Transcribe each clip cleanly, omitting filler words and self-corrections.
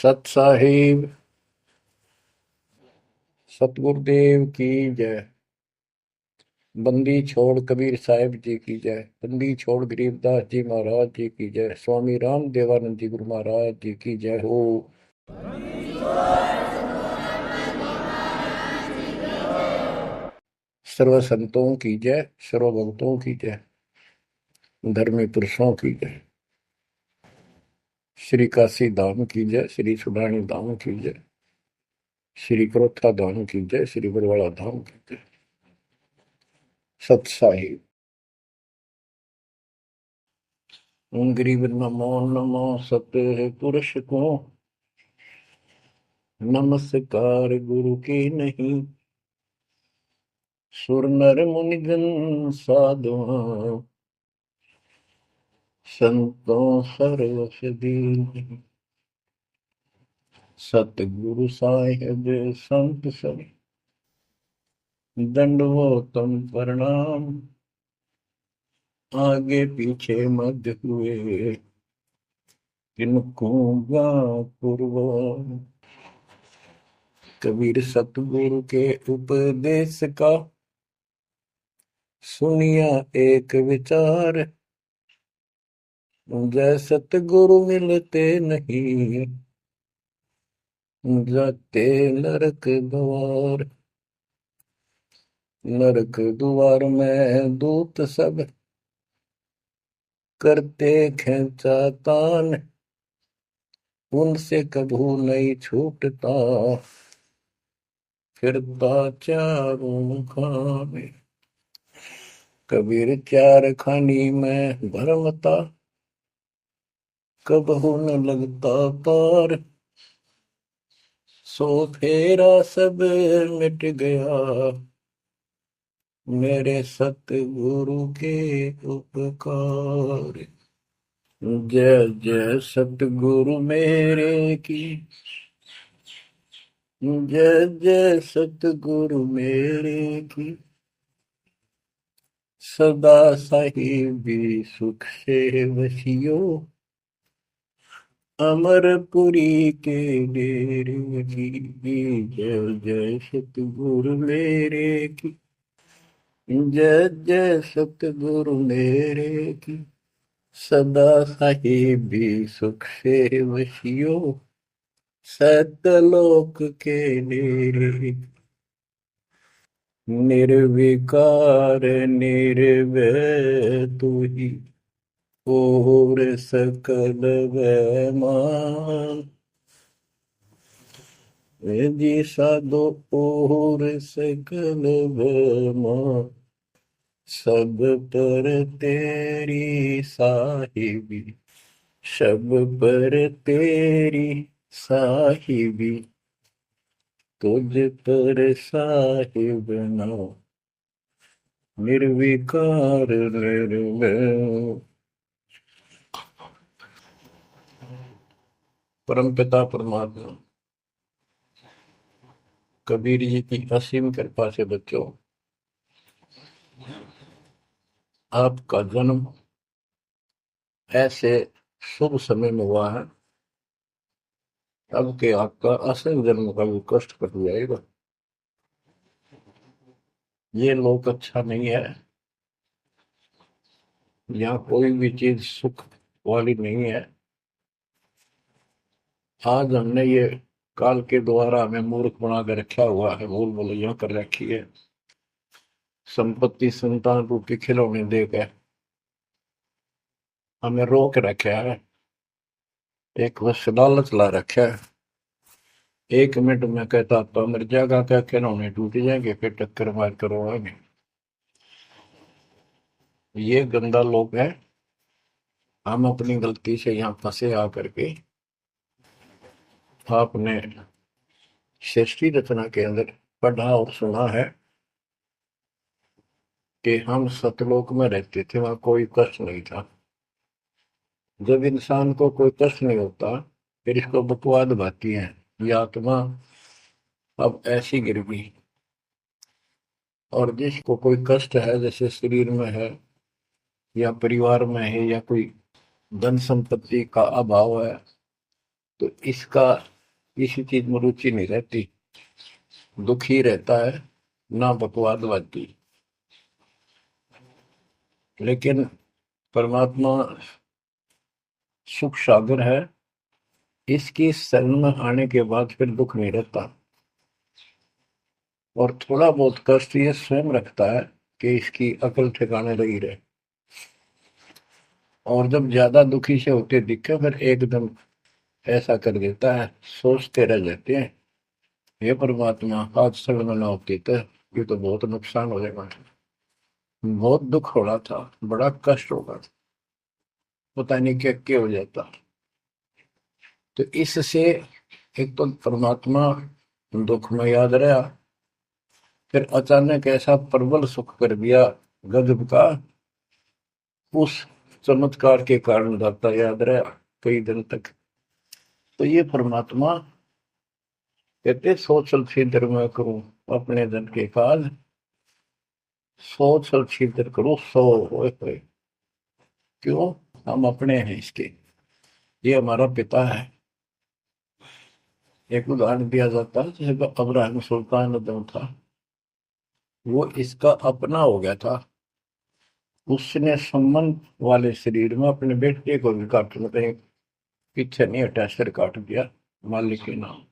सत साहिब सतगुरुदेव की जय। बंदी छोड़ कबीर साहिब जी की जय। बंदी छोड़ गरीबदास जी महाराज जी की जय। स्वामी राम देवानंद जी गुरु महाराज जी की जय हो। सर्व संतों की जय, सर्व भक्तों की जय, धर्मी पुरुषों की जय। श्री काशी धाम की जय, श्री सुडानी धाम की जय, श्री क्रोथा धाम की जय, श्री बरवाड़ा धाम की जय। सत साहिब गरीब नमो नमो सत्य पुरुष को नमस्कार गुरु की नहीं। सुर नर मुनिजन साधुआ संतों सर्वसदीन। सतगुरु साहिब संत सब दंडवतम प्रणाम। आगे पीछे मध्य हुए किनको पूर्व। कबीर सतगुरु के उपदेश का सुनिया एक विचार। जय सतगुरु मिलते नहीं जाते नरक द्वार। नरक द्वार में दूत सब करते खेचा तान। उनसे कभू नहीं छूटता फिरता चारों खाने। कबीर चार खानी में भरमता कबहू न लगता पार। सो फेरा सब मिट गया मेरे सतगुरु के उपकार। जय जय सतगुरु मेरे की जय जय सतगुरु मेरे की। सदा साहिबी सुख से वसियो अमरपुरी के डेरे की। जय जय सतगुरु मेरे की जय जय सतगुरु मेरे की। सदा साहिबी सुख से वसियो सतलोक के डेरे। निर्विकार निर्भय तू ही और सकल वैमान। जी साधो और सकल वैमान। सब पर तेरी साहिबी सब पर तेरी साहिबी। तुझ पर साहिब ना निर्विकार निर्भय। परम पिता परमात्मा कबीर जी की असीम कृपा से बच्चों, आपका जन्म ऐसे शुभ समय में हुआ है अब के आपका असल जन्म का भी कष्ट कट जाएगा। ये लोक अच्छा नहीं है। यहाँ कोई भी चीज सुख वाली नहीं है। आज हमने ये काल के द्वारा हमें मूर्ख बना कर रखा हुआ है, भूल भुलैया कर रखी है। संपत्ति संतान रूपी खिलौने देकर हमें रोक रखा है। एक बस लालच ला रखा है। एक मिनट में कहता तो मर जाएगा, क्या खिलौने टूट जाएंगे, फिर टक्कर मार कर रोएंगे। ये गंदा लोग है। हम अपनी गलती से यहाँ फंसे आकर के। आपने सृष्टि रचना के अंदर पढ़ा और सुना है कि हम सतलोक में रहते थे, वहां कोई कष्ट नहीं था। जब इंसान को कोई कष्ट नहीं होता फिर इसको बकवाद भाती है। ये आत्मा अब ऐसी गिर गई। और जिसको कोई कष्ट है, जैसे शरीर में है या परिवार में है या कोई धन संपत्ति का अभाव है, तो इसका किसी चीज में रुचि नहीं रहती, दुखी रहता है, ना बकवादवादी। लेकिन परमात्मा सुख सागर है, इसकी शरण में आने के बाद फिर दुख नहीं रहता। और थोड़ा बहुत कष्ट ये स्वयं रखता है कि इसकी अकल ठिकाने लगी रहे। और जब ज्यादा दुखी से होते दिखे फिर एकदम ऐसा कर देता है, सोचते रह जाते हैं, हे परमात्मा आज शरण न होती तो ये तो बहुत नुकसान हो जाएगा, बहुत दुख हो रहा था, बड़ा कष्ट होगा, पता नहीं क्या क्या हो जाता। तो इससे एक तो परमात्मा दुख में याद रहा, फिर अचानक ऐसा प्रबल सुख कर दिया गजब का, उस चमत्कार के कारण दाता याद रहा कई दिन तक। तो ये परमात्मा कहते सोचल छिद्र में करूं अपने जन के काज, सोचल छिद्र करूं सो होए। क्यों? हम अपने हैं इसके, ये हमारा पिता है। एक उदाहरण दिया जाता है, जैसे अब्राहम सुल्तान जो था वो इसका अपना हो गया था, उसने संबंध वाले शरीर में अपने बेटे को भी काटने पे पीछे नहीं हटा, सिर काट दिया मालिक के नाम।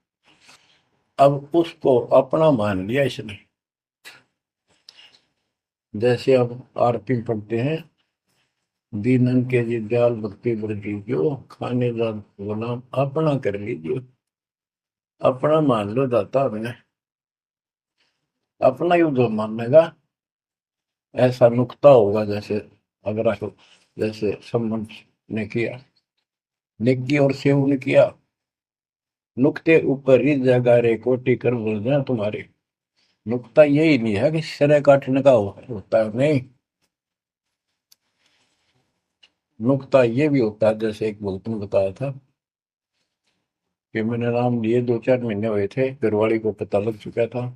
अब उसको अपना मान लिया इसने। जैसे अब आरती पढ़ते हैं, दीनन के जी दयाल भक्ति वृद्धि जो खाने जा गुलाम अपना कर लीजिए, अपना मान लो दाता में, अपना ही जो मानेगा ऐसा नुकता होगा। जैसे अगर आपको जैसे संबंध ने किया, नेकी और सेव ने किया, नुक्ते ऊपर ही जगह रे कोटि कर बोल जाए तुम्हारे। नुकता यही नहीं है कि सिरे काटने का होता है, नहीं, नुकता ये भी होता है। जैसे एक बुजुर्ग ने बताया था कि मैंने नाम लिए 2-4 महीने हुए थे, घरवाली को पता लग चुका था,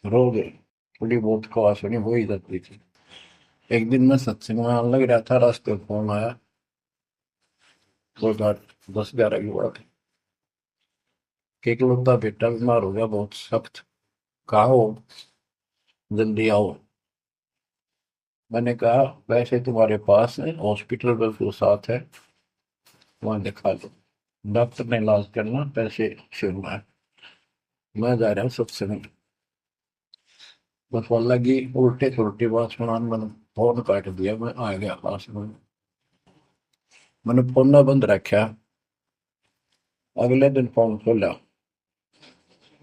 रोज थोड़ी बहुत खवास होनी हो ही जाती थी। एक दिन मैं सत्संग में लग रहा था, रास्ते में फोन आया, दो 10-11 की बात है, कि इकलौता बेटा बीमार हो गया बहुत सख्त, कहा हो जल्दी आओ। मैंने कहा वैसे तुम्हारे पास है हॉस्पिटल बिल्कुल साथ है, वहां दिखा दो, डॉक्टर ने इलाज करना, पैसे शुरू है, मैं जा रहा हूँ सत्संग। बस वो लगी उल्टे सुलटी बात सुनाने, मैंने फोन काट दिया, मैं आ गया पास में, मैंने फोन ना बंद रखा। अगले दिन फोन खोला,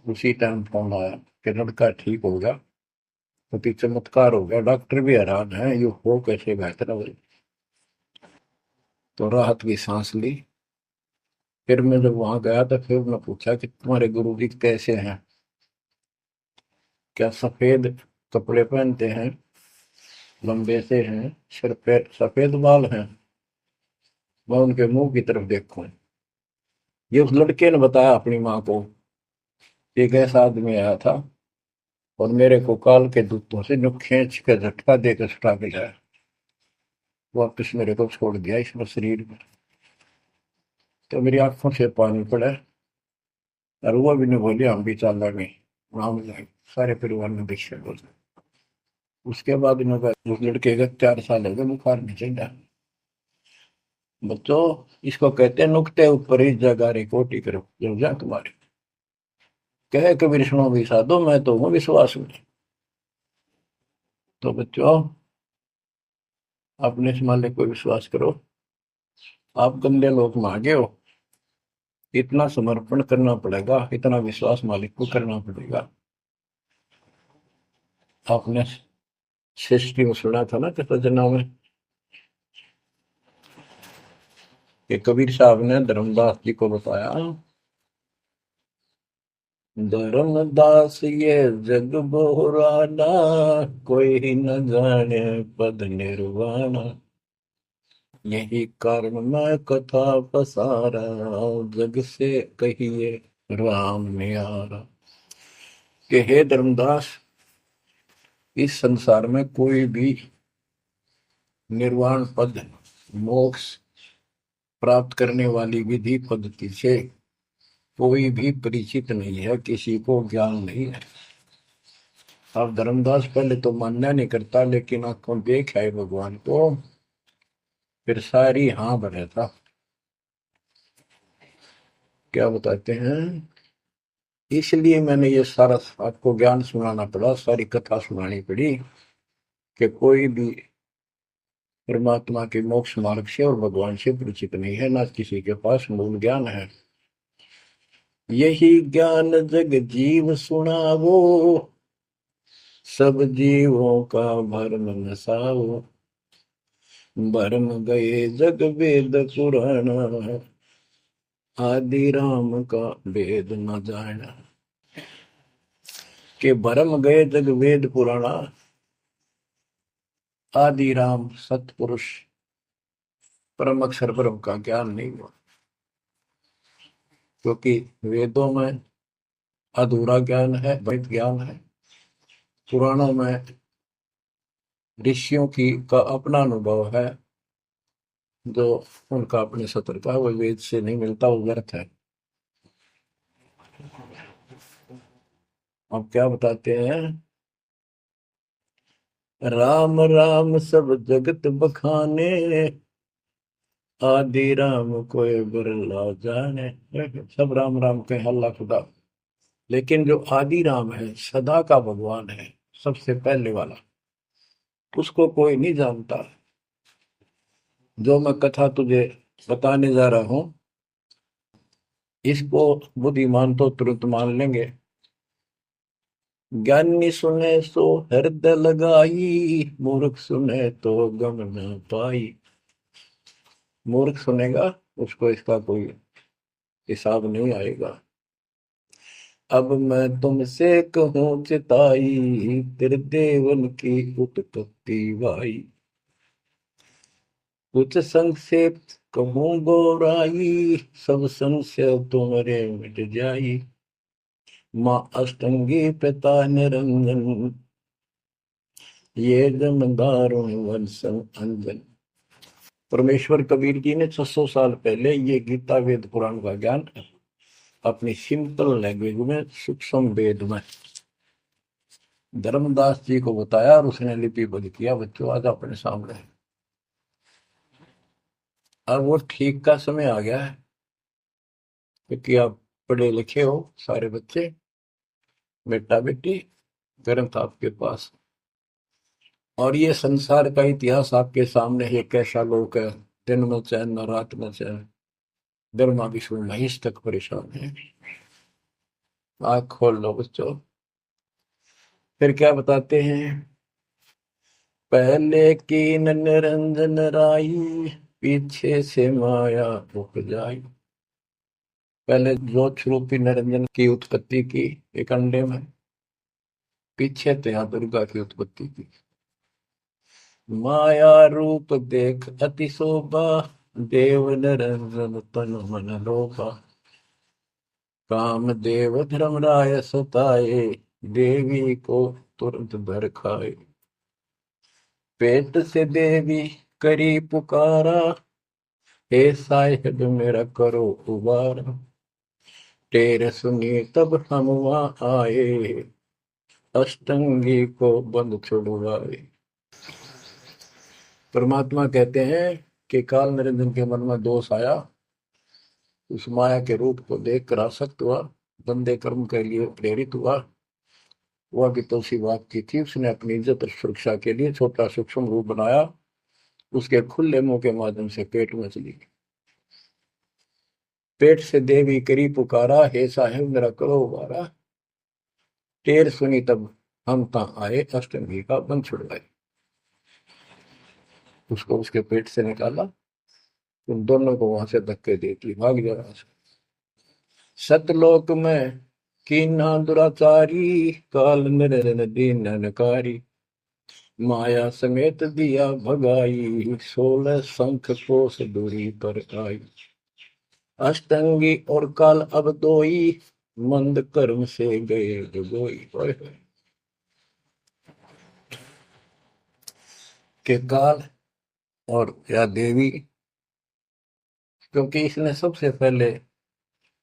उसी टाइम फोन आया कि लड़का ठीक हो गया, तो चमत्कार हो गया, डॉक्टर भी हैरान है ये हो कैसे बेहतर हो। तो राहत की सांस ली। फिर मैं जब वहां गया तो फिर मैं पूछा कि तुम्हारे गुरु जी कैसे हैं, क्या सफेद कपड़े पहनते हैं, लंबे से हैं, सिर पे सफेद बाल हैं। मैं उनके मुंह की तरफ देखूं, ये उस लड़के ने बताया अपनी माँ को, एक ऐसा आदमी आया था और मेरे को काल के दूतों से जो खींच के झटका देकर सुटा के लाया, वापिस मेरे को छोड़ दिया इस शरीर में। तो मेरी आंखों से पानी पड़ा, और वो भी नहीं बोली हम भी चल रहे वहां जाए, सारे परिवार ने दीक्षा बोल। उसके बाद इन्होंने उस लड़के का 4 साल हो गए, बुखार नहीं चढ़ा। बच्चों, इसको कहते हैं नुक्ते ऊपर ही जगह रे कोटि करो जो जा तुम्हारे, कहे कबीर सुनो भी साधो मैं तो हूँ विश्वास में। तो बच्चों, अपने इस मालिक को विश्वास करो। आप गंदे लोग में आगे हो, इतना समर्पण करना पड़ेगा, इतना विश्वास मालिक को करना पड़ेगा। आपने सृष्टि में सुना था ना कृष्ण में कि कबीर साहब ने धर्मदास जी को बताया, धर्मदास ये जग बोराना, कोई न जाने पद निर्वाणा, यही कारण मैं कथा पसारा, जग से कहिए राम नियारा। कि हे धर्मदास, इस संसार में कोई भी निर्वाण पद, मोक्ष प्राप्त करने वाली विधि पद्धति से कोई भी परिचित नहीं है, किसी को ज्ञान नहीं है। अब धर्मदास पहले तो मानना नहीं करता, लेकिन आंखों देख है भगवान को, फिर सारी हाँ भरे था। क्या बताते हैं, इसलिए मैंने ये सारा आपको ज्ञान सुनाना पड़ा, सारी कथा सुनानी पड़ी, कि कोई भी परमात्मा के मोक्ष मार्ग से और भगवान से परिचित नहीं है, ना किसी के पास मूल ज्ञान है। यही ज्ञान जग जीव सुनावो, सब जीवों का भरम नसाओ। भरम गए जग वेद पुराण, आदि राम का वेद न जाना। के भरम गए जग वेद पुराणा, आदि राम सतपुरुष परम अक्षर ब्रह्म का ज्ञान नहीं हुआ। क्योंकि वेदों में अधूरा ज्ञान है, वैध ज्ञान है। पुराणों में ऋषियों की का अपना अनुभव है, जो उनका अपने सत्र का, वो वेद से नहीं मिलता, वो व्यर्थ है। अब क्या बताते हैं, राम राम सब जगत बखाने, आदि राम कोई बिरला जाने। सब राम राम के अल्लाह खुदा, लेकिन जो आदि राम है, सदा का भगवान है, सबसे पहले वाला, उसको कोई नहीं जानता। जो मैं कथा तुझे बताने जा रहा हूं, इसको बुद्धिमान तो तुरंत मान लेंगे। ज्ञानी सुने सो हृदय लगाई, मूर्ख सुने तो गम न पाई। मूर्ख सुनेगा, उसको इसका कोई हिसाब नहीं आएगा। अब मैं तुमसे कहूँ चिताई, तेरे देवन की उत्पत्ति वाई। कुछ संक्षेप कहूँ गौराई, सब संशय तुम्हारे मिट जाई। माँ अष्टंगी पिता निरंजन, ये जन दारुण वंशन अंजन। परमेश्वर कबीर जी ने 600 साल पहले ये गीता वेद पुराण का ज्ञान अपनी सिंपल लैंग्वेज में, सूक्ष्म वेद में धर्मदास जी को बताया, और उसने लिपिबद्ध किया। बच्चों आज अपने सामने है। अब वो ठीक का समय आ गया है, क्योंकि आप पढ़े लिखे हो सारे बच्चे, बेटा बेटी, ग्रंथ आपके पास, और ये संसार का इतिहास आपके सामने है। कैसा लोग है, दिन में चैन न रात में चैन, धर्मा विष्णु महेश तक परेशान है। आँख खोल लो बच्चों। फिर क्या बताते हैं, पहले कीन निरंजन राई, पीछे से माया उपजाई। पहले ज्योत रूपी निरंजन की उत्पत्ति की एक अंडे में, पीछे त्या दुर्गा की उत्पत्ति की। माया रूप देख अति शोभा, देव निरंजन तन मन लोभा। काम देव धर्मराय सताए, देवी को तुरंत भर खाए। पेट से देवी करी पुकारा, हे साहिब मेरा करो उबारा। टेर सुनी तब हम वहां आए, अष्टंगी को बंद छुड़वाए। परमात्मा कहते हैं कि काल निरंजन के मन में दोष आया, उस माया के रूप को देखकर आसक्त हुआ, बंदे कर्म के लिए प्रेरित हुआ। वह भी तो उसी बात की थी, उसने अपनी इज्जत और सुरक्षा के लिए छोटा सूक्ष्म रूप बनाया, उसके खुले मुंह के माध्यम से पेट में चली गई। पेट से देवी करी पुकारा, हे साहेब मेरा करो उबारा। टेर सुनी तब हम ता आए, अष्टमी का बंध छुड़वाए। उसको उसके पेट से निकाला, उन दोनों को वहां से धक्के देती भाग जा रहा। सतलोक में कीना दुराचारी, काल निरंजन दीन नकारी। माया समेत दिया भगाई, 16 शंख कोस दूरी पर आई। अष्टंगी और काल अब दोई, मंद कर्म से गए डुबोई। के काल और या देवी, क्योंकि इसने सबसे पहले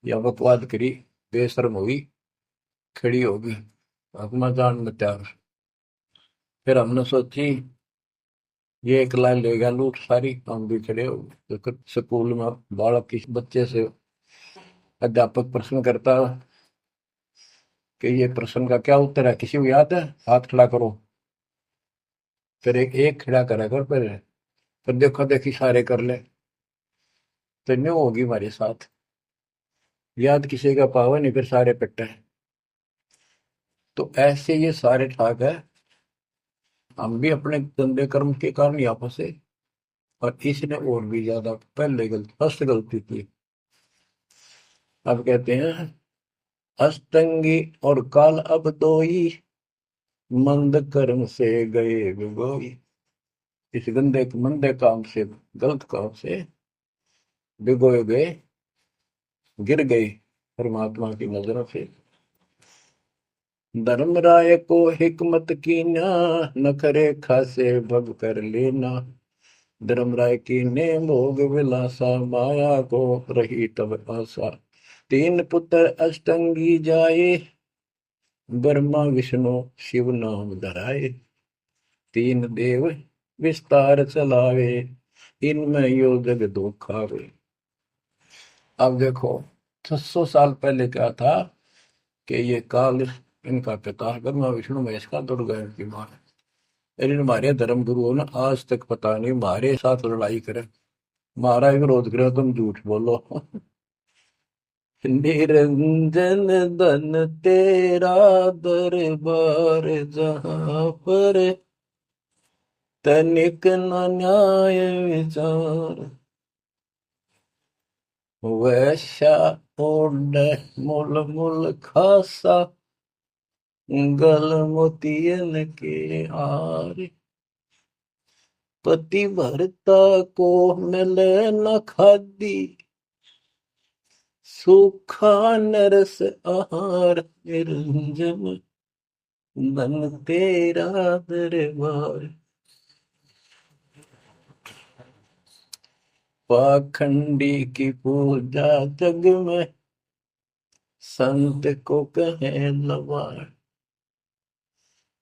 या बकवाद करी, बेशर्म हुई, खड़ी होगी, अपना जान में त्याग। फिर हमने सोची ये एक लाइन लेगा लूट सारी, हम भी खड़े हो गए। तो स्कूल में बालक किसी बच्चे से अध्यापक प्रश्न करता कि ये प्रश्न का क्या उत्तर है, किसी को याद है, हाथ खड़ा करो। फिर एक एक खड़ा करा कर, फिर देखो देखी सारे कर ले, तो न्यू होगी हमारे साथ। याद किसी का पावा नहीं, फिर सारे पिट्टे। तो ऐसे ये सारे ठाक है, हम भी अपने गंदे कर्म के कारण यहाँ फंसे, और इसने और भी ज्यादा पहले गलती, फर्स्ट गलती की। अब कहते हैं अष्टंगी और काल अब दोई, मंद कर्म से गए बिगोई। इस गंदे मंदे काम से, गलत काम से भिगोए गए, गिर गए परमात्मा की नजरों से। धर्मराय को हिकमत कीना, नखरे खासे भग कर लेना। धर्मराय की ने भोग विलासा, माया को रही तब आशा। तीन पुत्र अष्टंगी जाए, ब्रह्मा विष्णु शिव नाम धराए। तीन देव विस्तार चलावे, इनमें यो जग दो खावे। अब देखो 600 साल पहले क्या था कि ये काल इनका पिता ब्रह्मा विष्णु महेश का दुर्गा की मां है। लेकिन हमारे धर्म गुरुओं ने आज तक पता नहीं हमारे साथ लड़ाई करे, हमारा विरोध करे, तुम झूठ बोलो। निरंजन धन तेरा दरबार, जहां पर तनिक न न्याय विचार। वैश्या ओढ़ मूल मूल खासा, गल मोतियन के हार। पति भरता को मिले न खादी, सूखा नरस आहार। निरंजन धन तेरा दरबार। पाखंडी की पूजा जग में, संत को कहे लवार।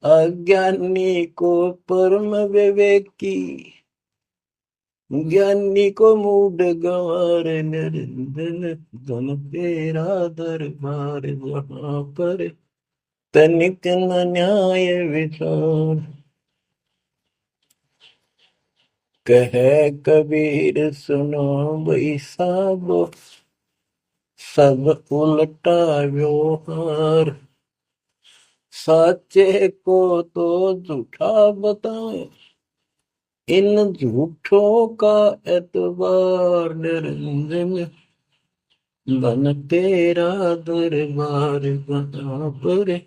अज्ञानी को परम विवेकी, ज्ञानी को मूड गंवार। निरंजन धन तेरा दरबार, जहां पर तनिक न न्याय विचार। कहे कबीर सुनो भाई साबो, सब उल्टा व्यवहार। साचे को तो झूठा बताए, इन झूठों का एतबार। निरंजन धन तेरा दरबार, जहां पर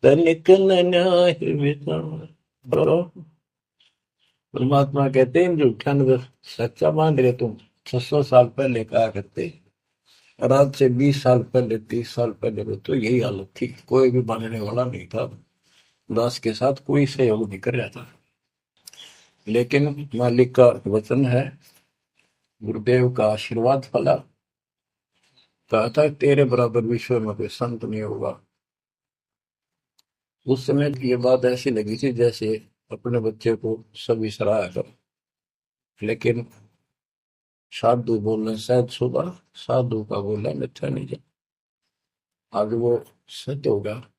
तनिक न न्याय विचार। तो परमात्मा कहते हैं झूठा न सच्चा मान रहे तुम। 600 साल पहले कहा करते, और आज से 20 साल पहले, 30 साल पहले तो यही हालत थी, कोई भी मानने वाला नहीं था, दास के साथ कोई सहयोग नहीं कर रहा था। लेकिन मालिक का वचन है, गुरुदेव का आशीर्वाद फला, कहा था तेरे बराबर विश्व में कोई संत नहीं होगा। उस समय ये बात ऐसी लगी थी जैसे अपने बच्चे को सभी सराहा कर। लेकिन साधु बोलने शायद सुबह, साधु का बोला मिथ्या नहीं जा। आगे वो सत्य होगा।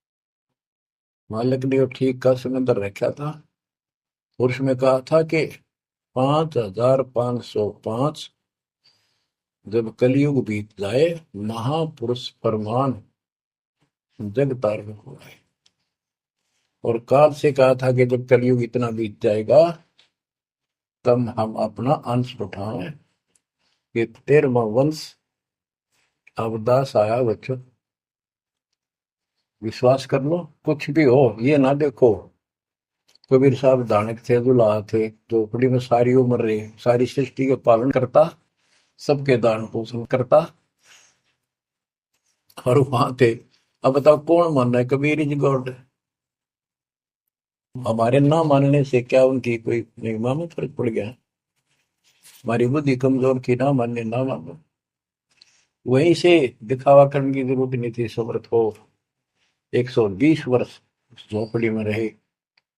मालिक ने वो ठीक का समंदर रखा था, और उसमें कहा था कि 5505 जब कलयुग बीत जाए, महापुरुष फरमान जग तारण हो गए। और काल से कहा था कि जब कलयुग इतना बीत जाएगा, तब हम अपना अंश उठाएं। ये 13वां वंश अवदास आया बच्चों। विश्वास कर लो, कुछ भी हो, ये ना देखो कबीर साहब दानक थे, दुल्हा थे, झोपड़ी में सारी उम्र रहे, सारी सृष्टि का पालन करता, सबके दान पोषण करता, और वहां थे। अब बताओ कौन मान रहा है कबीर इज गॉड? हमारे ना मानने से क्या उनकी कोई महिमा में फर्क पड़ गया? हमारी बुद्धि कमजोर की, ना मानने ना मानो। वहीं से दिखावा करने की जरूरत नहीं थी। समर्थ हो 120 वर्ष उस झोपड़ी में रहे,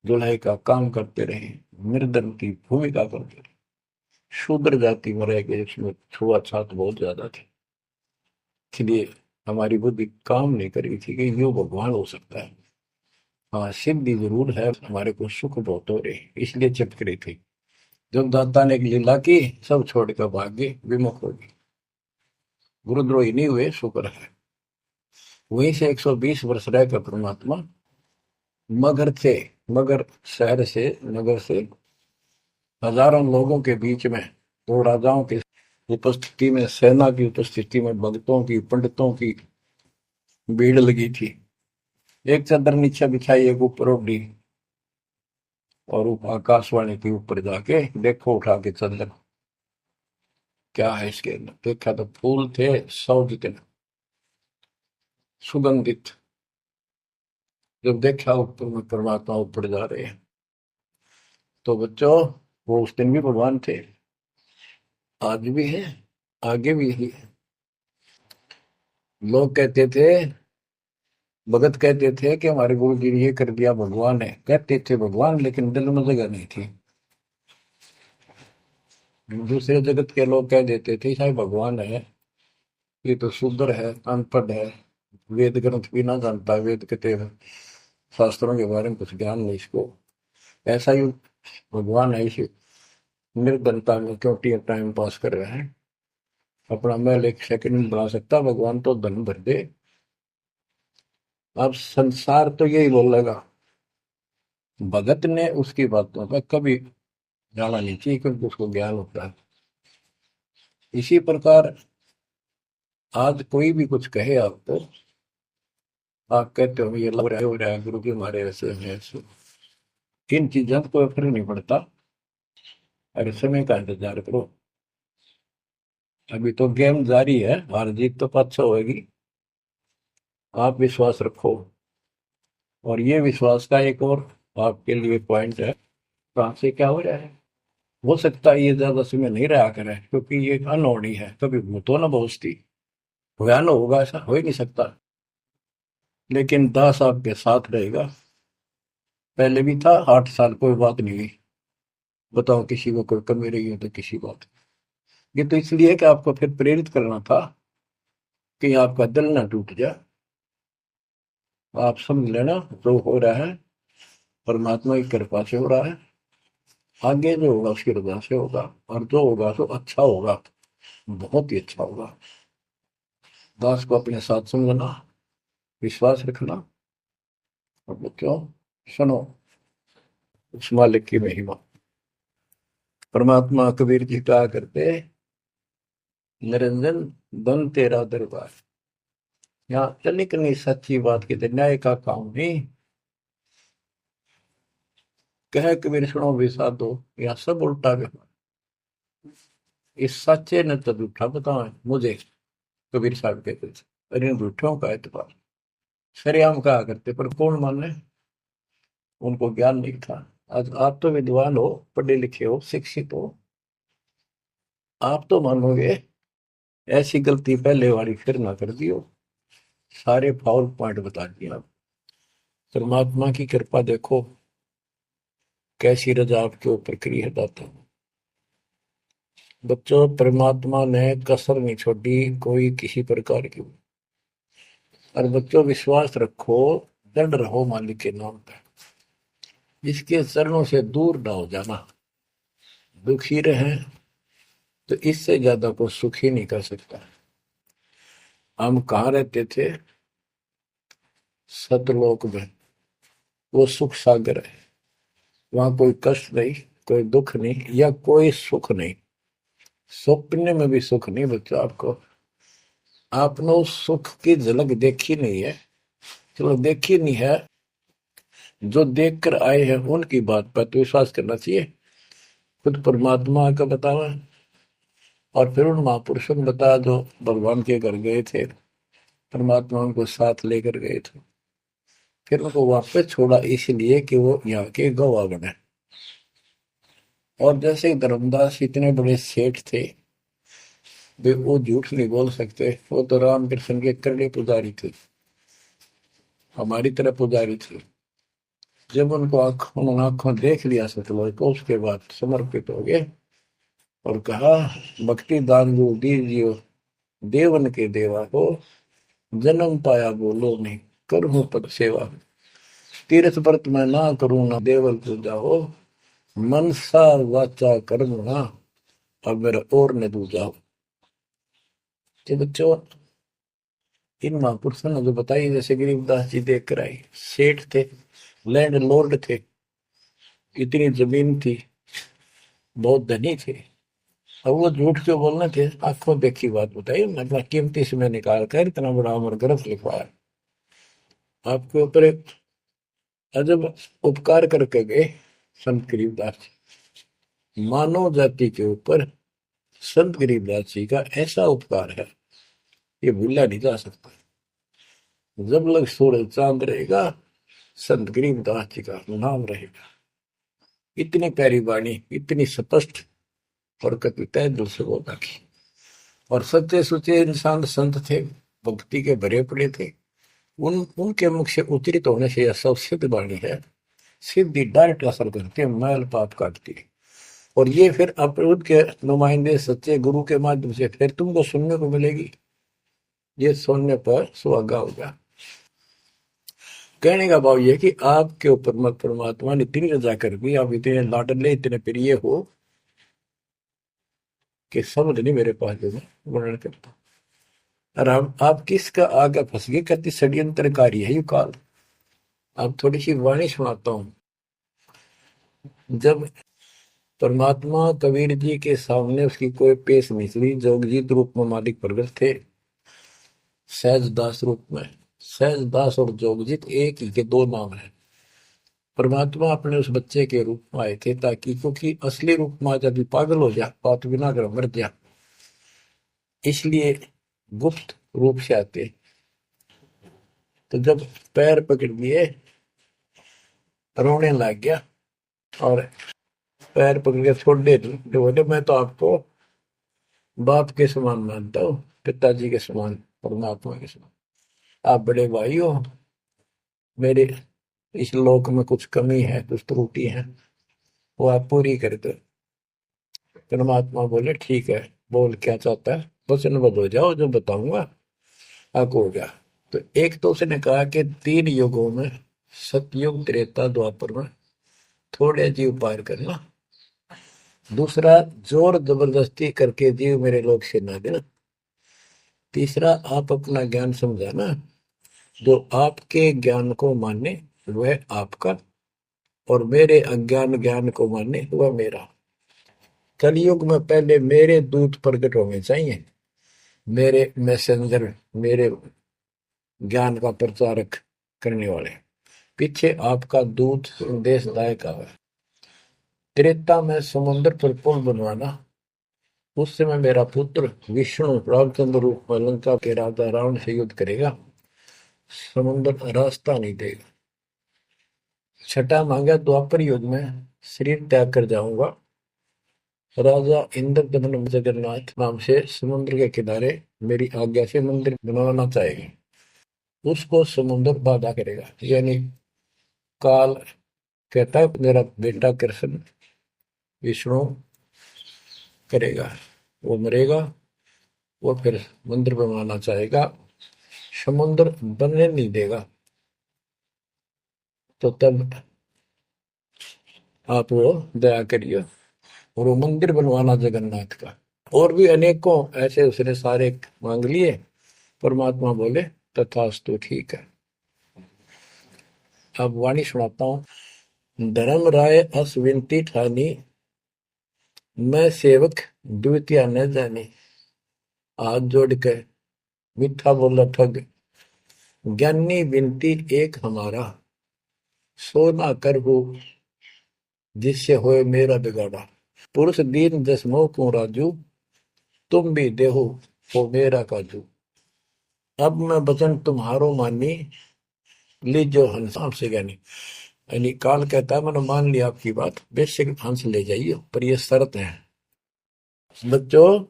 जुलाई का काम करते रहे, निर्धन की भूमिका करते रहे, शूद्र जाति में रह गए, इसमें छुआछात बहुत ज्यादा थी। इसलिए हमारी बुद्धि काम नहीं करी थी कि यो भगवान हो सकता है। हाँ, सिद्धि जरूर है, हमारे को सुख बहुत हो रहे इसलिए चिपक रही थी। जब दाता ने एक लीला की, सब छोड़कर भाग गए, विमुख हो गए, गुरुद्रोही नहीं हुए, शुक्र है। वहीं से 120 वर्ष रहकर परमात्मा मगध से, मगर शहर से, नगर से हजारों लोगों के बीच में, दो राजाओं की उपस्थिति में, सेना की उपस्थिति में, भक्तों की, पंडितों की भीड़ लगी थी। एक चादर नीचे बिछाई, एक ऊपर ओढ़ी, और आकाशवाणी के ऊपर जाके देखो उठा के चादर, क्या है इसके अंदर। देखा तो फूल थे 100 जितने, सुगंधित। जब देखा ऊपर में परमात्मा ऊपर जा रहे हैं, तो बच्चों वो उस दिन भी भगवान थे, आज भी है, आगे भी है। लोग कहते थे, भगत कहते थे कि हमारे गुरु जी ने ये कर दिया, भगवान है। कहते थे भगवान, लेकिन दिल में जगह नहीं थी। दूसरे जगत के लोग कह देते थे शायद भगवान है, ये तो शूद्र है, अनपढ़ है, वेद ग्रंथ भी ना जानता, वेद के शास्त्रों के बारे में कुछ ज्ञान नहीं इसको, ऐसा ही भगवान है, इसी निर्धनता में क्यों टाइम पास कर रहे हैं, अपना महल एक सेकंड में बना सकता, भगवान तो धन भर दे। अब संसार तो यही बोलेगा। भगत ने उसकी बातों का कभी जाना नहीं चाहिए, क्योंकि उसको ज्ञान होता है। इसी प्रकार आज कोई भी कुछ कहे आपको, आप कहते हो ये हो रहा है, गुरु जी हमारे ऐसे हैं ऐसे, इन चीजों को फर्क नहीं पड़ता। अरे समय का इंतजार करो, अभी तो गेम जारी है, हार जीत तो पाछो होगी। आप विश्वास रखो। और ये विश्वास का एक और आपके लिए पॉइंट है, कहाँ से क्या हो रहा है। हो सकता है ये ज्यादा समय नहीं रहा करे, क्योंकि ये अनहोनी है, कभी भूतो ना भविष्यति, भयान होगा ऐसा हो ही नहीं सकता। लेकिन दास आपके साथ रहेगा, पहले भी था, 8 साल कोई बात नहीं हुई। बताओ किसी को कोई कमी रही हो तो किसी बात। ये तो इसलिए कि आपको फिर प्रेरित करना था, कि आपका दिल ना टूट जाए। आप समझ लेना, जो हो रहा है परमात्मा की कृपा से हो रहा है, आगे जो होगा उसकी रजा से होगा, और जो होगा तो अच्छा होगा, बहुत ही अच्छा होगा। दास को अपने साथ समझना, विश्वास रखना, और बच्चों सुनो उस मालिक की महिमा। परमात्मा कबीर जी कहा करते, निरंजन धन तेरा दरबार। यहाँ तनिक नहीं सच्ची बात की न्याय का काम नहीं। कह कबीर सुनो भी साधो, यहाँ सब उल्टा व्यवहार। इस सच्चे ने तो झूठा बताओ मुझे, कबीर साहब कहते थे, अरे इन झूठों का एतबार। सरेआम कहा करते, पर कौन माने, उनको ज्ञान नहीं था। आज आप तो विद्वान हो, पढ़े लिखे हो, शिक्षित हो, आप तो मानोगे ऐसी गलती पहले वाली फिर ना कर दियो। सारे फाउल पॉइंट बता दिए आप। परमात्मा की कृपा देखो कैसी रजा आपके ऊपर करी है दाता। बच्चों परमात्मा ने कसर नहीं छोड़ी कोई किसी प्रकार की। और बच्चों विश्वास रखो, दृढ़ रहो मालिक के नाम पे, इसके चरणों से दूर ना हो जाना। दुखी रहे तो इससे ज्यादा को सुखी नहीं कर सकता। हम कहाँ रहते थे, सतलोक में, वो सुख सागर है। वहां कोई कष्ट नहीं, कोई दुख नहीं, या कोई सुख नहीं। सपने में भी सुख नहीं बच्चों आपको। आपने उस सुख की झलक देखी नहीं है, चलो देखी नहीं है, जो देख कर आए हैं उनकी बात पर तो विश्वास करना चाहिए। खुद परमात्मा का बतावा, और फिर उन महापुरुषों ने बताया जो भगवान के घर गए थे, परमात्मा उनको साथ लेकर गए थे, फिर उनको वापस छोड़ा इसलिए कि वो यहाँ के गवाह बने। और जैसे धर्मदास इतने बड़े सेठ थे, वे वो झूठ नहीं बोल सकते। वो तो रामकृष्ण के करड़े पुजारी थे, हमारी तरह पुजारी थे। जब उनको उन्होंने आंखों देख लिया सतलोक को, उसके बाद समर्पित हो गए और कहा, भक्ति दान जो दीजियो देवन के देवा हो, जन्म पाया बोलो नहीं करूं पद सेवा। तीर्थ व्रत में ना करूं ना देवल पूजा हो, मनसा वाचा कर्म ना अब मेरा और न दूजा हो। ये बच्चों इन महापुरुषों ने जो बताई, जैसे गरीबदास जी देख कर आई, सेठ थे, लैंड लॉर्ड थे, इतनी जमीन थी, बहुत धनी थे। अब वो झूठ क्यों बोलने थे? आंखों देखी बात बताई, मतलब कीमती समय निकाल कर इतना बड़ा अमर ग्रंथ लिखवाया, आपके ऊपर एक अजब उपकार करके गए संत गरीबदास जी। मानव जाति के ऊपर संत गरीबदास जी का ऐसा उपकार है, ये भूला नहीं जा सकता। जब लग सूरज चांद रहेगा, संत गरीबदास जी का नाम रहेगा। इतनी प्यारी वाणी, इतनी स्पष्ट और कति तय दिल से बोला की। और सच्चे सुचे इंसान संत थे, भक्ति के भरे पड़े थे। उनके मुख से उच्चरित होने से यह सब सिद्ध वाणी है, सिद्धि डायरेक्ट असर करती है, मैल पाप काटती है। और ये फिर अप्रभुत के नुमाइंदे सच्चे गुरु के माध्यम से फिर तुमको सुनने को मिलेगी। ये सुनने पर सुहागा होगा। कहने का भाव ये कि आपके ऊपर मत परमात्मा ने इतनी रजा कर दी, आप इतने लाडले इतने प्रिय हो कि समझ नहीं मेरे पास जो मैं वर्णन करता। और आप किसका आगे फंस गए, कहती षड्यंत्रकारी है यू काल। अब थोड़ी सी वाणी सुनाता हूं। जब परमात्मा कबीर जी के सामने उसकी कोई पेश नहीं चली, जोगजीत रूप में मालिक प्रगट थे, सहज दास रूप में। सहज दास और जोगजीत एक ही के दो नाम है। परमात्मा अपने उस बच्चे के रूप में आए थे, ताकि क्योंकि असली रूप में जब पागल हो जा, बात बिना कर मर जा, इसलिए गुप्त रूप से आते। तो जब पैर पकड़ लिए, रोने लग गया और पैर पकड़ के छोड़ दे, बोले मैं तो आपको बाप के समान मानता हूँ, पिताजी के समान, परमात्मा के समान। आप बड़े भाई हो, मेरे इस लोक में कुछ कमी है, कुछ त्रुटि है, वो आप पूरी कर दो। परमात्मा बोले ठीक है, बोल क्या चाहता है, वचनबद्ध हो जाओ, जो बताऊंगा आप हो गया। तो एक तो उसने कहा कि 3 युगों में, सतयुग त्रेता द्वापर में थोड़े जीव पार करना। दूसरा, जोर जबरदस्ती करके जीव मेरे लोग से ना देना। तीसरा, आप अपना ज्ञान समझाना, जो आपके ज्ञान को माने वह आपका, और मेरे अज्ञान ज्ञान को माने वह मेरा। कलयुग में पहले मेरे दूत प्रकट होने चाहिए, मेरे मैसेंजर, मेरे ज्ञान का प्रचारक करने वाले। पीछे आपका दूत संदेशदायक आवे। त्रेता में समुद्र पर पुल बनवाना, उस समय मेरा पुत्र विष्णु रामचंद्र रूप में लंका के राजा रावण से युद्ध करेगा, समुद्र रास्ता नहीं देगा। छठा मांगा, द्वापर युग में शरीर त्याग कर जाऊंगा, राजा इंद्रदमन जगन्नाथ नाम से समुद्र के किनारे मेरी आज्ञा से मंदिर बनवाना चाहेगा, उसको समुद्र बाधा करेगा। यानी काल कहता है मेरा बेटा कृष्ण विष्णु करेगा, वो मरेगा, वो फिर मंदिर बनवाना चाहेगा, समुद्र बनने नहीं देगा। तो तब आप वो दया करिए और वो मंदिर बनवाना जगन्नाथ का। और भी अनेकों ऐसे उसने सारे मांग लिए। परमात्मा बोले तथास्तु, ठीक है। अब वाणी सुनाता हूं। धर्म राय अस विनती ठानी, मैं सेवक द्वितीय न जानी। हाथ जोड़ के मीठा बोला ठग, ज्ञानी विनती एक हमारा, सो ना कर हो जिससे होए मेरा बिगाड़ा। पुरुष दीन जस मोह को राजू, तुम भी देहो हो मेरा काजू। अब मैं वचन तुम्हारो मानी, लीजो हंस से ज्ञानी। यानी काल कहता है मैंने मान लिया आपकी बात, बेशक हंस ले जाइए, पर ये शर्त है। बच्चों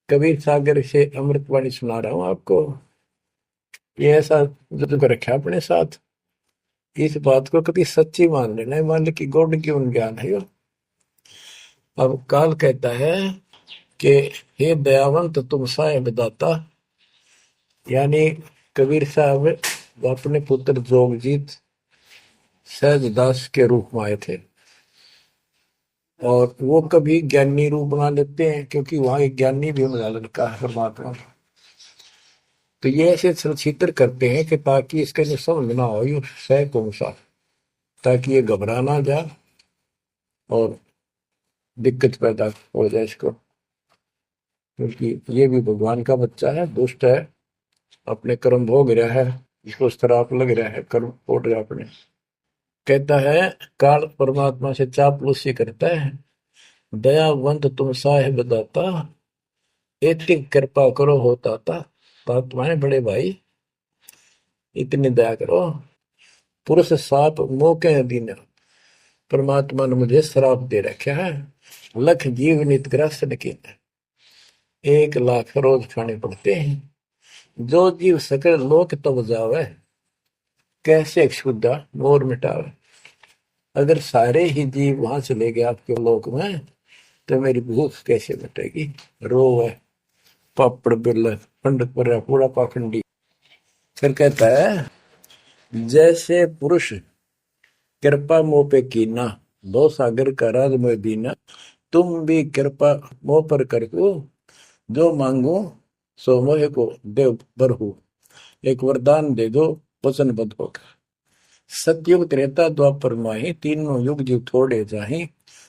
कबीर सागर से अमृतवाणी सुना रहा हूं आपको। ये ऐसा जो कर रखा है अपने साथ, इस बात को कभी सच्ची मान लेना है, मान ले कि गॉड की उन ज्ञान है यो। अब काल कहता है कि हे दयावंत तुम साहेब दाता, यानी कबीर साहब अपने पुत्र जोगजीत सहजदास के रूप में आए थे, और वो कभी ज्ञानी रूप बना लेते हैं क्योंकि वहां एक ज्ञानी भी बना लड़का है परमात्मा। तो ये ऐसे चित्र करते हैं कि ताकि इसके लिए समझ ना हो ये सह कौन सा, ताकि ये घबरा ना जाए और दिक्कत पैदा हो जाए इसको, क्योंकि ये भी भगवान का बच्चा है, दुष्ट है, अपने कर्म भोग रहा है, इसको श्राप लग रहा है, कर्म फोड़ रहा है अपने। कहता है काल परमात्मा से चापलूसी करता है, दयावंत तुम साहेब दाता, इतनी कृपा करो हो ताता। तात्माएं बड़े भाई, इतनी दया करो। पुरुष साप मोके दीन, परमात्मा ने मुझे श्राप दे रखा है। लख जीव नित ग्रस्त की 1 लाख रोज खाने पड़ते हैं। जो जीव सकल लोक तब जावे, कैसे क्षुदा मोर मिटावे। अगर सारे ही जीव वहां चले गए आपके लोक में, तो मेरी भूख कैसे मिटेगी। रोवे पापड़ बिल पंडित पर पूरा पाखंडी। फिर कहता है जैसे पुरुष कृपा मोह पे कीना, दो सागर का राज में दीना, तुम भी कृपा मोह पर करको, जो मांगो सो मोह को देव बरहु। एक वरदान दे दो वचनबद्ध होकर। सतयुग त्रेता द्वापर माही, तीनों युग जीव थोड़े जाही,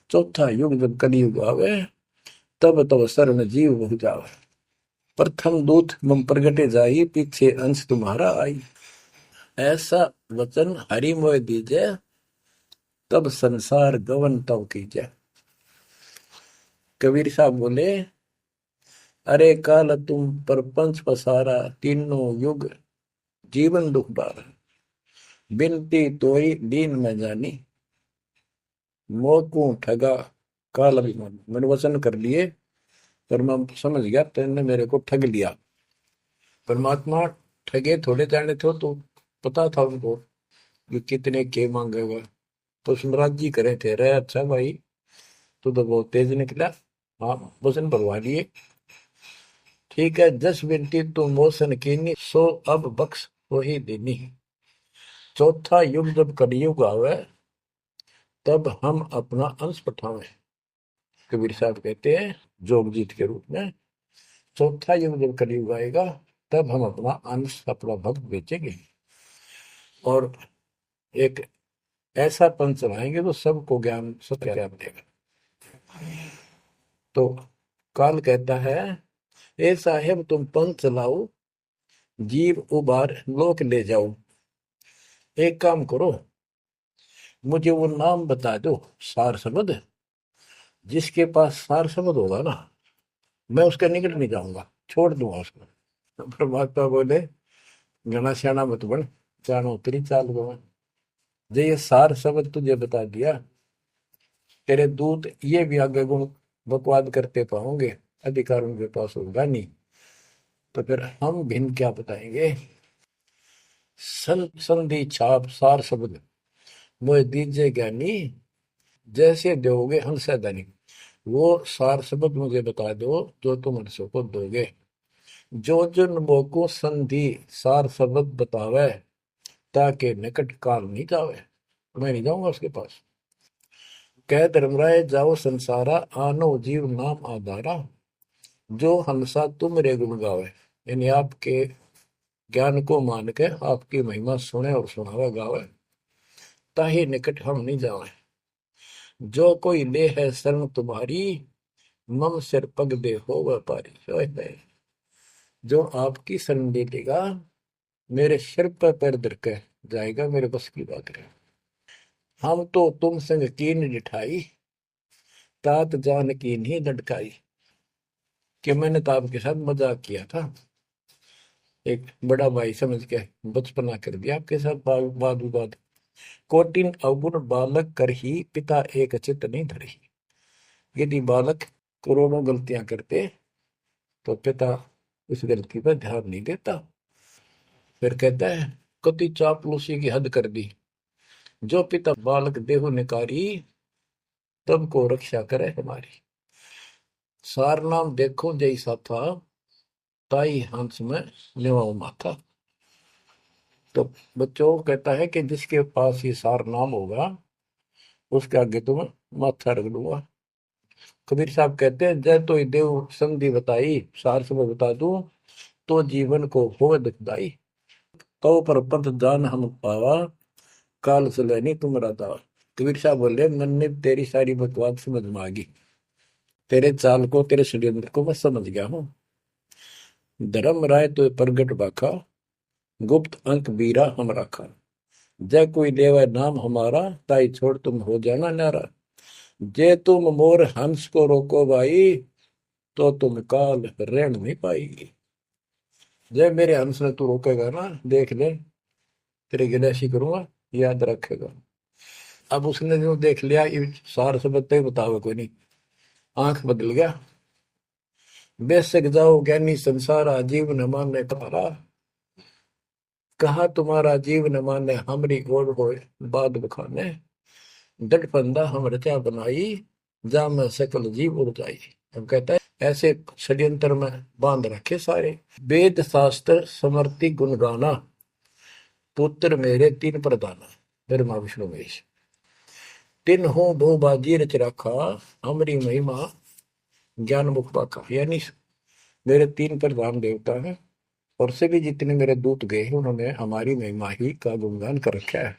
चौथा युग जब कलयुग आवे, तब तब शरण जीव बहु जावे। प्रथम दूत मम प्रगटे जाई, पीछे अंश तुम्हारा आई। ऐसा वचन हरि मोह दीजे, तब संसार गवन तब कीजे। कबीर साहब बोले अरे काल तुम परपंच पसारा, तीनों युग जीवन दुख बारा। बिनती तोई दीन में जानी, मोह ठगा काल अभिमानी। मैंने वचन कर लिए पर मैं समझ गया तेने मेरे को ठग लिया। परमात्मा ठगे थोड़े जाने थे, तो पता था उनको कि कितने के मांगेगा, तो सुनराज जी करे थे। रे अच्छा भाई, तू तो बहुत तेज निकला, हाँ वचन भरवा लिए। ठीक है, जस बिनती तू मोसन कीनी, सो अब बख्श हो ही देनी। चौथा युग जब कलयुग आवे, तब हम अपना अंश पठावे। कबीर साहब कहते हैं जोगजीत के रूप में, चौथा युग जब कलयुग आएगा, तब हम अपना अंश अपना भक्त बेचेंगे और एक ऐसा पंच चलाएंगे तो सबको ज्ञान सत्य ज्ञान देगा। तो काल कहता है ए साहेब तुम पंथ चलाओ, जीव उबार लोक ले जाओ। एक काम करो, मुझे वो नाम बता दो सार शब्द, जिसके पास सार शब्द होगा ना, मैं उसके निकट नहीं जाऊंगा, छोड़ दूंगा उसको। परमात्मा बोले घना श्याणा मत बन, जानो तेरी चाल गवा। जो ये सार शब्द तुझे बता दिया, तेरे दूत ये भी आगे गुण बकवाद करते पाओगे, अधिकार उनके पास होगा नहीं, तो फिर हम भिन्न क्या बताएंगे। संधि छाप सार शब्द मोह दीजिए ज्ञानी, जैसे दोगे हंसा धनी। वो सार शब्द मुझे बता दो जो तुम हंसों को दोगे। जो जन मोको संधि सार शब्द बतावे, ताके निकट काल नहीं जावे। मैं नहीं जाऊंगा उसके पास। कह धर्मराय जाओ संसारा, आनो जीव नाम आधारा। जो हंसा तुम रे गुण गावे, यानी आपके ज्ञान को मान के आपकी महिमा सुने और सुनावे गावे, ताही निकट हम नहीं जावे। जो कोई ले है शरण तुम्हारी, मम सिर पग दे हो व्यापारी। जो आपकी शरण ले लेगा, मेरे सिर पर पैर धर के जाएगा, मेरे बस की बात है। हम तो तुम संग कीन डिठाई, तात जान की नहीं लटकाई। कि मैंने तो आपके साथ मजाक किया था, एक बड़ा भाई समझ के बचपना कर दिया आपके साथ, वाद विवाद। कोटिन अवगुण बालक कर ही, पिता एक चित नहीं धरही। यदि बालक करोड़ों गलतियां करते तो पिता इस गलती पर ध्यान नहीं देता। फिर कहता है कति चापलूसी की हद कर दी, जो पिता बालक देहु निकारी, तब को रक्षा करे हमारी। सार नाम देखो जैसा था, ताई हंस में लेवाऊ माथा। तो बच्चों कहता है कि जिसके पास ये सार नाम होगा उसके आगे तो मैं माथा रख दूंगा। कबीर साहब कहते हैं जय तो देव संधि बताई, सार से मैं बता दूं तो जीवन को हो दुखदाई। तो पर पद जान हम पावा, काल सुलैनी तुमरा दावा। कबीर साहब बोले मैंने तेरी सारी बकवास समझ में आ गई, तेरे चाल को तेरे षड्यंत्र को मैं समझ गया हूँ। धर्म राय तो प्रगट बाखा, गुप्त अंक बीरा हम राखा। जय कोई लेवा नाम हमारा, ताई छोड़ तुम हो जाना नारा। जे तुम मोर हंस को रोको भाई, तो तुम काल रहन नहीं पाएगी। जय मेरे हंस ने तू रोकेगा ना, देख ले तेरी गिनैशी करूंगा, याद रखेगा। अब उसने जो देख लिया ये सार से बत्ते बतावे कोई नहीं, आंख बदल गया। बेशक जाओ ज्ञानी संसार, जीव न माने तुम्हारा। कहा तुम्हारा जीव न माने, हमरी ओर हो बाद बखाने। डट फंदा हम रचा बनाई, जा में सकल जीव उड़ जाई। हम कहता है ऐसे षड्यंत्र में बांध रखे सारे। वेद शास्त्र समर्ति गुण गाना, पुत्र मेरे तीन प्रधाना। ब्रह्मा विष्णु महेश तीन हो भू बाजी रच रखा, हमारी महिमा ज्ञान मुख पाखा। यानी मेरे तीन प्रधान देवता हैं और सभी जितने मेरे दूत गए हैं उन्होंने हमारी महिमा ही का गुणगान कर रखा है।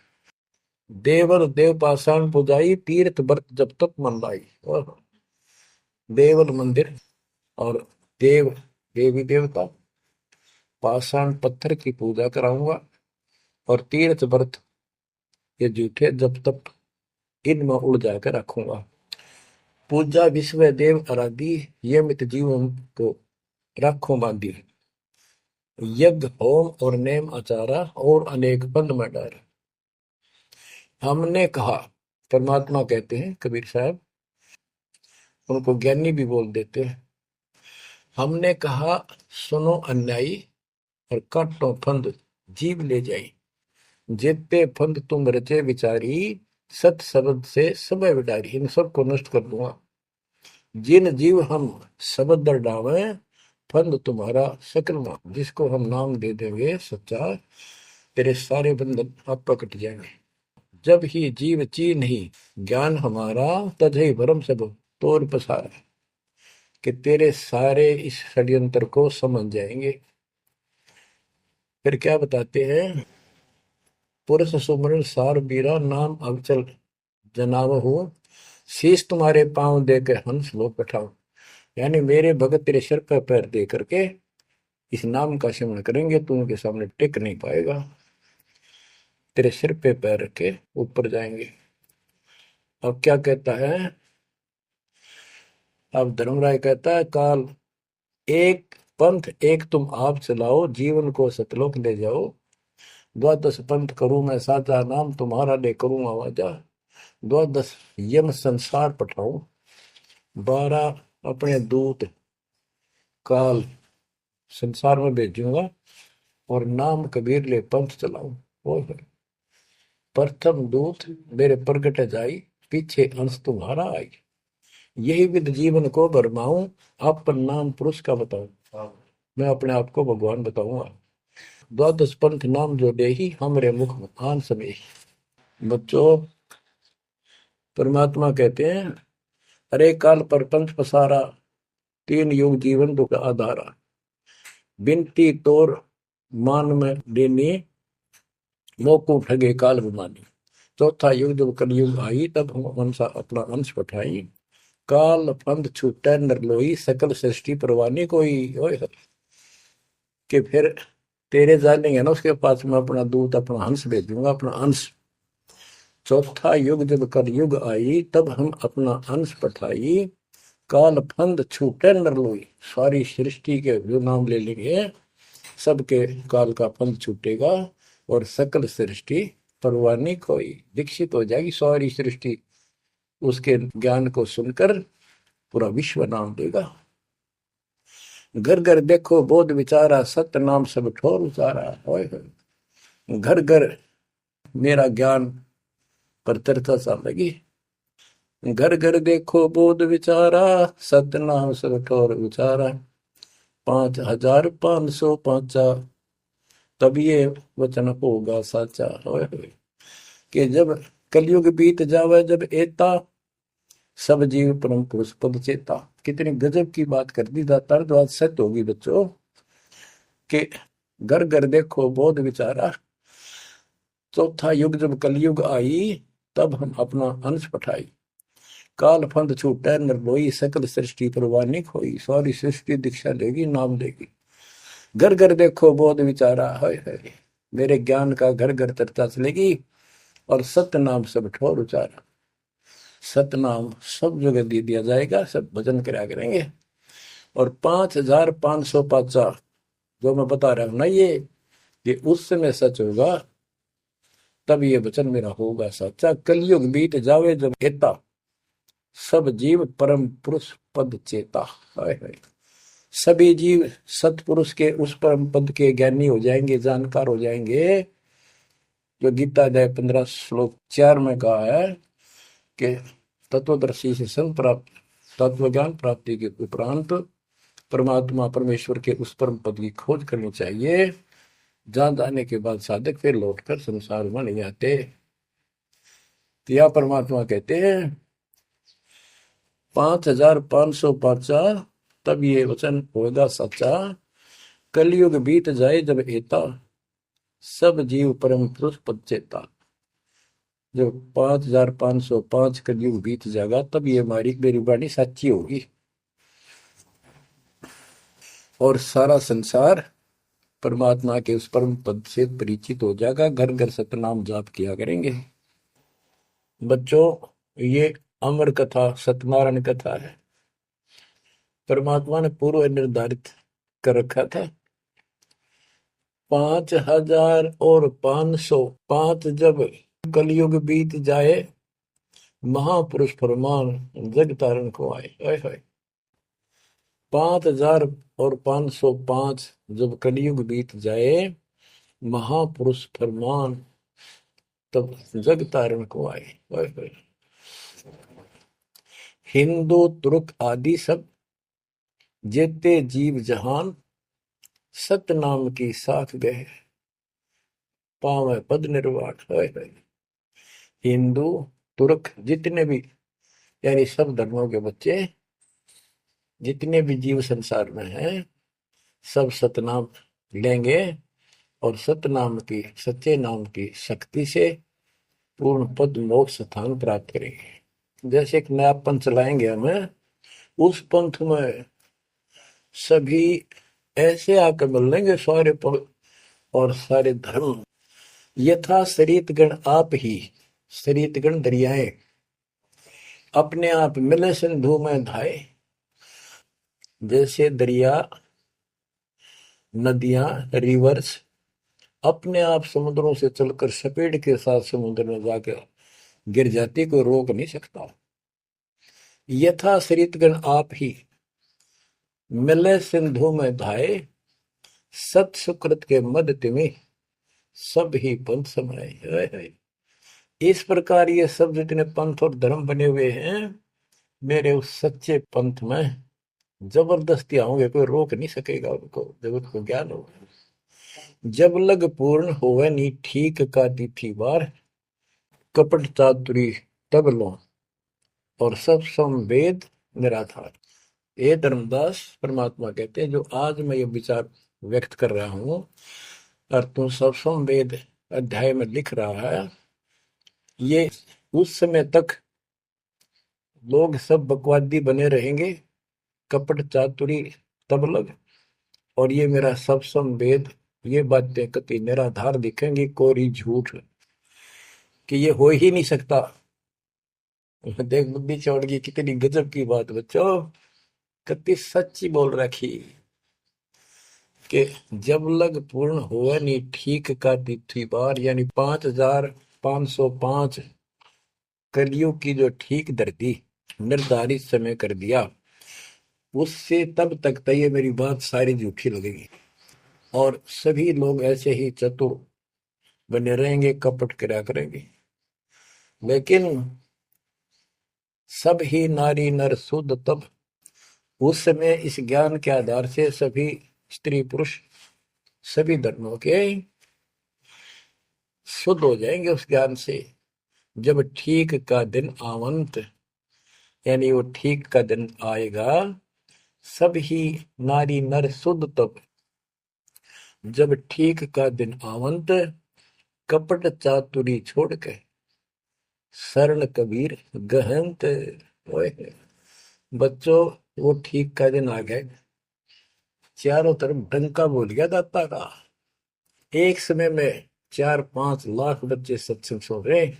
देवल देव पाषाण पुजाई, तीर्थ व्रत जब तक मन लाई। और देवल मंदिर और देव देवी देवता, पाषाण पत्थर की पूजा कराऊंगा और तीर्थ व्रत ये जूठे जब तक इनमें उड़ जाकर रखूंगा। पूजा विश्व देव आराधी, ये मित जीवन को रखो बांधी। यज्ञ होम और नेम आचारा, और अनेक बंद में डर। हमने कहा, परमात्मा कहते हैं कबीर साहब, उनको ज्ञानी भी बोल देते हैं। हमने कहा सुनो अन्यायी, और काटो फंद जीव ले जाई। जेते फंद तुम रचे विचारी, सत शब्द से समय विडारी। इन सबको नष्ट कर दूंगा। जिन जीव हम शब्द दर डावे, फंद तुम्हारा सकल मां। जिसको हम नाम दे देंगे सच्चा, तेरे सारे बंधन आप कट जाएंगे। जब ही जीव चीन ही ज्ञान हमारा, तजहि भरम सब तोर पसार। कि तेरे सारे इस षड्यंत्र को समझ जाएंगे। फिर क्या बताते हैं, पुरुष सुमरण सार बीरा, नाम अवचल जनाव हो। शीश तुम्हारे पांव दे के हंस लो बैठाओ। यानी मेरे भगत तेरे सिर पर पैर दे करके इस नाम का सिमरण करेंगे, तू उनके सामने टिक नहीं पाएगा। तेरे सिर पे पैर रखे ऊपर जाएंगे। अब क्या कहता है, अब धर्मराय कहता है काल एक पंथ एक तुम आप चलाओ, जीवन को सतलोक ले जाओ। द्वादश पंथ करूं मैं साचा, नाम तुम्हारा ले करूं आवाजा। द्वादश यम संसार पठाऊं, 12 अपने दूत काल संसार में भेजूंगा, और नाम कबीर ले पंथ चलाऊं। और प्रथम दूत मेरे प्रगट जाई, पीछे अंश तुम्हारा आई। यही विद जीवन को भरमाऊं, अपन नाम पुरुष का बताऊं। मैं अपने आप को भगवान बताऊंगा। द्वादश पंथ नाम जो दे ही, हमरे मुख आन समय। बच्चों परमात्मा कहते हैं अरे काल पर पंथ पसारा, तीन युग जीवन दुख आधारा। बिनती तोर मान में देनी, मोकू ठगे काल गुमानी। चौथा युग जब कलयुग आई, तब हम अपना अंश पठाई। काल पंथ छूटे नर लोई, सकल सृष्टि परवानी कोई। ओए कि फिर तेरे जानेंगे ना उसके पास मैं अपना दूत अपना हंस भेजूंगा, अपना अंश। चौथा युग जब कलयुग आई, तब हम अपना अंश पठाई। काल फंद छूटे नर लोई, सारी सृष्टि के जो नाम ले लेंगे सबके काल का फंद छूटेगा, और सकल सृष्टि परवानी कोई दीक्षित हो जाएगी। सारी सृष्टि उसके ज्ञान को सुनकर पूरा विश्व नाम देगा। घर घर देखो बोध विचारा, सत्य नाम सब ठोर उचारा। होय होय। घर घर मेरा ज्ञान पर चर्चा सा लगी। घर घर देखो बोध विचारा, सत्य नाम सब ठोर उचारा। 5505 तब ये वचन होगा साचा। होय होय। कि जब कलयुग बीत जावे, जब एता सब जीव परम पुरुष पद चेता। कितनी गजब की बात कर दी दातार, जो आज सत्य होगी बच्चों। कि घर घर देखो बोध विचारा, चौथा युग जब कलयुग आई, तब हम अपना अंश पठाई। काल फंद छूटे निर्लोई, सकल सृष्टि परवानी खोई। सारी सृष्टि दीक्षा लेगी, नाम लेगी। घर घर देखो बोध विचारा। है मेरे ज्ञान का घर घर चर्चा चलेगी। और सत्य नाम सब ठोर उचारा। सतनाम सब जगह दे दिया जाएगा, सब भजन करा करेंगे। और 5505 जो मैं बता रहा हूं ना, ये उस समय सच होगा, तब ये वचन मेरा होगा सच्चा। कलयुग बीत जावे जब एता, सब जीव परम पुरुष पद चेता। हाय हाय। सभी जीव सतपुरुष के उस परम पद के ज्ञानी हो जाएंगे, जानकार हो जाएंगे। जो गीता अध्याय 15 श्लोक 4 में कहा है कि तत्वदर्शी से संत प्राप्त, तत्व ज्ञान प्राप्ति के उपरांत परमात्मा परमेश्वर के उस परम पद की खोज करनी चाहिए। जहां जाने के बाद साधक फिर लौटकर संसार में नहीं आते। तो यह परमात्मा कहते हैं 5505 तब ये वचन होगा सच्चा। कलयुग बीत जाए जब एता, सब जीव परम पुरुष पद चेता। जब 5505 कलयुग बीत जाएगा, तब ये हमारी मेरी वाणी सच्ची होगी और सारा संसार परमात्मा के उस परम पद से परिचित हो जाएगा। घर घर सतनाम जाप किया करेंगे। बच्चों, ये अमर कथा सत्यनारायण कथा है। परमात्मा ने पूर्व निर्धारित कर रखा था 5505 जब कलयुग बीत जाए, महापुरुष फरमान जग तारण को आए। 5505 जब कलयुग बीत जाए, महापुरुष फरमान तब जग तारण को आए। हिंदू तुर्क आदि सब जेते जीव जहान, सत नाम की साख गए, पावे पद निर्वाण। हिंदू तुर्क जितने भी, यानी सब धर्मों के बच्चे, जितने भी जीव संसार में हैं, सब सतनाम लेंगे और सतनाम की, सच्चे नाम की शक्ति से पूर्ण पद मोक्ष स्थान प्राप्त करेंगे। जैसे एक नया पंथ चलाएंगे हमें, उस पंथ में सभी ऐसे आकर मिलेंगे, सारे पद और सारे धर्म। यथा शरीत गण आप ही, शरीत गण दरियाएं अपने आप मिले सिंधु में धाए। जैसे दरिया, नदियां, रिवर्स अपने आप समुद्रों से चलकर सपेट के साथ समुद्र में जाकर गिर जाती, कोई रोक नहीं सकता। यथा शरीतगण आप ही मिले सिंधु में धाए, सत सुकृत के मद तिमि सब ही पंथ समाये। इस प्रकार ये सब जितने पंथ और धर्म बने हुए हैं, मेरे उस सच्चे पंथ में जबरदस्ती आऊंगे, कोई रोक नहीं सकेगा उनको, जब उनको ज्ञान होगा। जब लग पूर्ण होवे नी ठीक का तिथि बार, कपट चातुरी तब लो और सब संवेद निराधार। ये धर्मदास परमात्मा कहते हैं, जो आज मैं ये विचार व्यक्त कर रहा हूं और तुम सब संवेद अध्याय में लिख रहा है, ये उस समय तक लोग सब बकवादी बने रहेंगे, कपट चातुरी तबलग, और ये मेरा सब संवेद, ये बातें कति निराधार दिखेंगी, कोरी झूठ, कि ये हो ही नहीं सकता। देख बुद्धि चौड़ की कितनी गजब की बात बच्चों, कति सच्ची बोल रखी। कि जब लग पूर्ण हुआ नहीं ठीक का तिथि बार, यानी 5505 कलियुग की जो ठीक धरती निर्धारित समय कर दिया, उससे तब तक तो ये मेरी बात सारी झूठी लगेगी, और सभी लोग ऐसे ही चतुर बने रहेंगे, कपट करा करेंगे। लेकिन सब ही नारी नर शुद्ध तब, उस समय इस ज्ञान के आधार से सभी स्त्री पुरुष सभी धर्मों के शुद्ध हो जाएंगे उस ज्ञान से। जब ठीक का दिन आवंत, यानी वो ठीक का दिन आएगा, सब ही नारी नर शुद्ध तब, जब ठीक का दिन आवंत, कपट चातुरी छोड़ के शरण कबीर गहंत। ओए बच्चों, वो ठीक का दिन आ गया, चारों तरफ डंका बोल गया दाता का। एक समय में 4-5 लाख बच्चे सत्संग सुन रहे।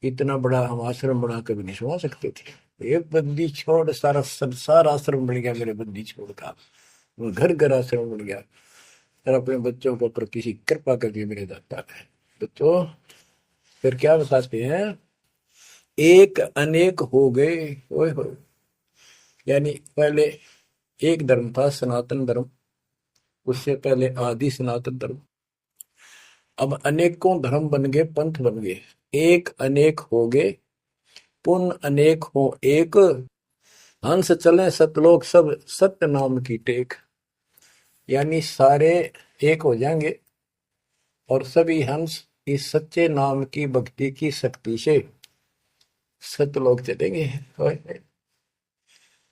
इतना बड़ा हम आश्रम बना कभी नहीं सुना सकते थे। एक बंदी छोड़ सारा संसार आश्रम बन गया मेरे बंदी छोड़ का, घर घर आश्रम बन गया। और अपने बच्चों के ऊपर किसी कृपा कर दी मेरे दाता ने। बच्चों फिर क्या बताते हैं, एक अनेक हो गए। ओए होए, यानी पहले एक धर्म था सनातन धर्म, उससे पहले आदि सनातन धर्म, अब अनेकों धर्म बन गए, पंथ बन गए। एक अनेक हो गए, पुण्य अनेक हो एक, हंस चले सतलोक सब सत्य नाम की टेक। यानी सारे एक हो जाएंगे और सभी हंस इस सच्चे नाम की भक्ति की शक्ति से सतलोक चलेंगे।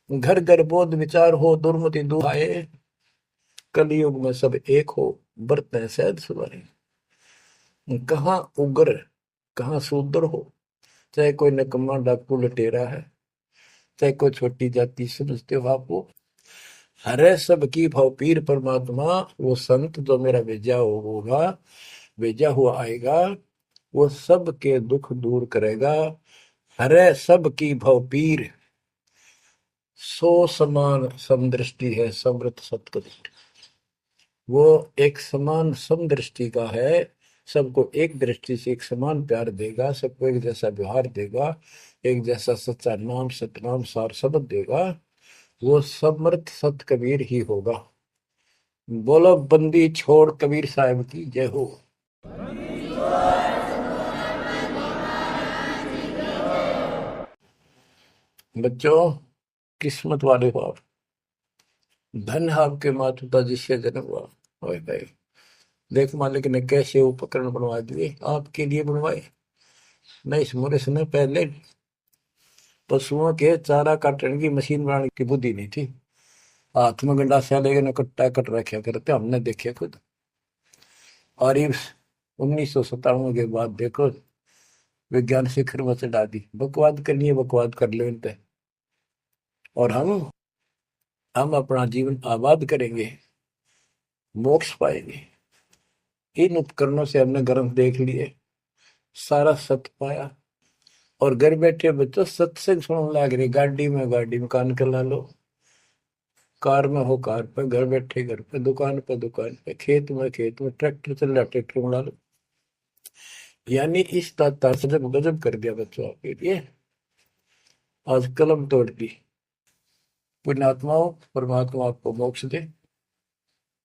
घर घर बोध विचार हो, दुर्मति दुहाए, कलयुग में सब एक हो, बरतें सहज सुधारे। कहाँ उग्र कहाँ शूद्र हो, चाहे कोई नकम्मा डाकू लटेरा है, चाहे कोई छोटी जाति समझते हो आप, वो हरे सबकी भाव पीर परमात्मा, वो संत जो मेरा भेजा होगा, भेजा हुआ आएगा, वो सबके दुख दूर करेगा। हरे सबकी भाव पीर, सो समान समदृष्टि है समृत सतकदृष्टि। वो एक समान समदृष्टि का है, सबको एक दृष्टि से एक समान प्यार देगा, सबको एक जैसा व्यवहार देगा, एक जैसा सच्चा नाम सतनाम सार शब्द देगा। वो समर्थ सत कबीर ही होगा। बोलो बंदी छोड़ कबीर साहब की जय हो। बच्चों किस्मत वाले हो आप, धन है आपके माता पिता जिससे जन्म हुआ। ओए भाई देख मालिक ने कैसे उपकरण बनवा दिए, आपके लिए बनवाए। नहीं मुझे सुने, पहले पशुओं के चारा काटने की मशीन बनाने की बुद्धि नहीं थी। हाथ में गंडासा लेके न कट्टा कट रखा करते, हमने देखे खुद। और ये 1997 के बाद देखो विज्ञान शिखर में चढ़ा दी। बकवाद करनी है बकवाद कर लो इन पे, और हम अपना जीवन आबाद करेंगे, मोक्ष पाएंगे। इन उपकरणों से हमने ग्रंथ देख लिए, सारा सत्य पाया, और घर बैठे बच्चों सत्संग सुनने लग रही। गाड़ी में कान कर ला लो, कार में हो कार पे, घर पे, दुकान पे, खेत में, ट्रैक्टर चल रहा ट्रैक्टर में ला लो। यानी इस तार से जब गजब कर दिया बच्चों आपके लिए, आज कलम तोड़ दी। पुण्यात्माओं परमात्मा आपको मोक्ष दे,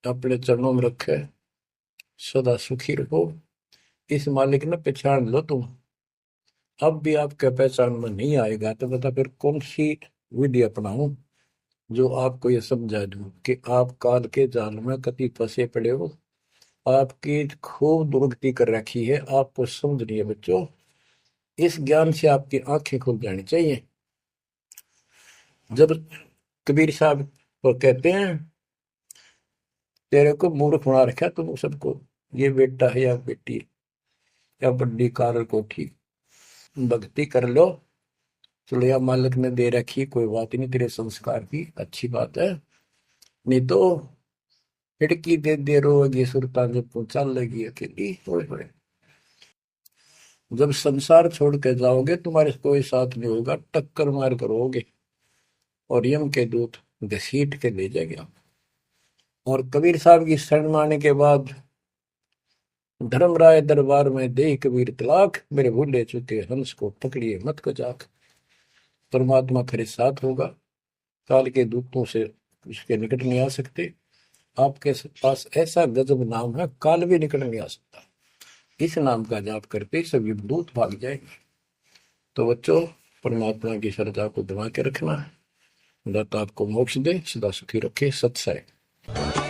अपने चरणों में रखे, सदा सुखी रहो। इस मालिक ने पहचान लो तुम। अब भी आपके पहचान में नहीं आएगा तो बता फिर कौन सी विधि अपनाऊं जो आपको ये समझा दूं कि आप काल के जाल में कति फंसे पड़े हो। आपकी खूब दुर्गति कर रखी है, आपको समझ नहीं है बच्चों। इस ज्ञान से आपकी आंखें खुल जानी चाहिए। जब कबीर साहब को कहते हैं तेरे को मूर्ख बना रखा तुम सबको, ये बेटा है या बेटी है या बड्डी कार कोठी, भक्ति कर लो, चलो या मालिक ने दे रखी, कोई बात नहीं, तेरे संस्कार की अच्छी बात है। नहीं तो खिड़की दे रोगी सुरता जब पहुंचा लगी अकेली। होए जब संसार छोड़ के जाओगे तुम्हारे कोई साथ नहीं होगा, टक्कर मार करोगे और यम के दूत घसीट के ले जाएंगे। और कबीर साहब की शरण माने के बाद धर्मराय दरबार में दे कबीर तलाक, मेरे भूले चुके हंस को पकड़िए मत को जाक। परमात्मा खरे साथ होगा। काल के दूतों से इसके निकट नहीं आ सकते। आपके पास ऐसा गजब नाम है, काल भी निकट नहीं आ सकता। इस नाम का जाप करके सभी दूत भाग जाएंगे। तो बच्चों, परमात्मा की श्रद्धा को दबा के रखना है। दाता आपको मोक्ष दे, सदा सुखी रखे। सत्संग।